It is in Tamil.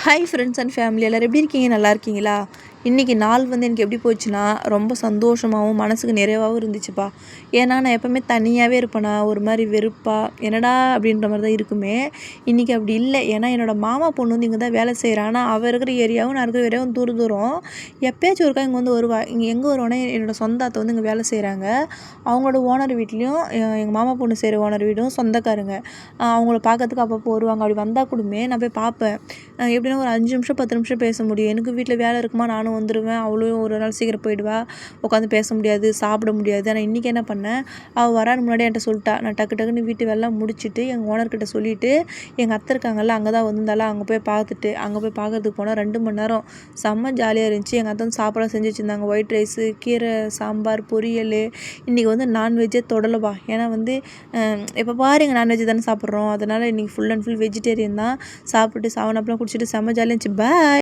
ஹாய் ஃப்ரெண்ட்ஸ் அண்ட் ஃபேமிலி எல்லோரும் எப்படி இருக்கீங்க? நல்லா இருக்கீங்களா? இன்றைக்கி நாள் எனக்கு எப்படி போச்சுன்னா ரொம்ப சந்தோஷமாகவும் மனசுக்கு நிறைவாகவும் இருந்துச்சுப்பா. ஏன்னா நான் எப்போவுமே தனியாகவே இருப்பேனா, ஒரு மாதிரி வெறுப்பாக என்னடா அப்படின்ற மாதிரி தான் இருக்குமே. இன்றைக்கி அப்படி இல்லை. ஏன்னா என்னோடய மாமா பொண்ணு இங்கே தான் வேலை செய்கிறான். ஆனால் அவள் இருக்கிற ஏரியாவும் நான் இருக்கிற ஏரியாவும் தூரம் தூரம். எப்போயாச்சும் ஒருக்கா இங்கே வருவா. இங்கே எங்கே வருவானே, என்னோடய சொந்த அத்தை இங்கே வேலை செய்கிறாங்க. அவங்களோட ஓனர் வீட்லேயும் எங்கள் மாமா பொண்ணு செய்கிற ஓனர் வீடும் சொந்தக்காரங்க. அவங்கள பார்க்கறதுக்கு அப்பப்போ வருவாங்க. அப்படி வந்தால் கூடமே நான் போய் பார்ப்பேன். எப்படின்னா ஒரு 5 நிமிஷம் 10 நிமிஷம் பேச முடியும். எனக்கு வீட்டில் வேலை இருக்குமா, நானும் வந்துடுவேன். அவளும் ஒரு நாள் சீக்கிரம் போயிடுவா. உட்காந்து பேச முடியாது, சாப்பிட முடியாது. ஆனால் இன்றைக்கி என்ன பண்ணேன், அவள் வரான்னு முன்னாடி என்கிட்ட சொல்லிட்டா. நான் டக்குன்னு வீட்டு வேலைலாம் முடிச்சுட்டு எங்கள் ஓனர்கிட்ட சொல்லிவிட்டு, எங்கள் அத்தை இருக்காங்கல்ல அங்கே தான் வந்திருந்தாலும் அங்கே போய் பார்த்துட்டு அங்கே போய் பார்க்கறதுக்கு போனால் 2 மணி நேரம் செம்ம ஜாலியாக இருந்துச்சு. எங்கள் அத்தை சாப்பாடாக செஞ்சு வச்சுருந்தாங்க. ஒயிட் ரைஸு, கீரை, சாம்பார், பொரியல். இன்றைக்கி நான்வெஜ்ஜே தொடலப்பா. ஏன்னா எப்போ பாரு எங்கள் நான்வெஜ் தானே சாப்பிட்றோம். அதனால் இன்றைக்கி ஃபுல் அண்ட் ஃபுல் வெஜிடேரியன் தான். சாப்பிட்டு 7 அப்லாம் குடிச்சிட்டு செம்ம ஜாலியாக இருந்துச்சு. பாய்.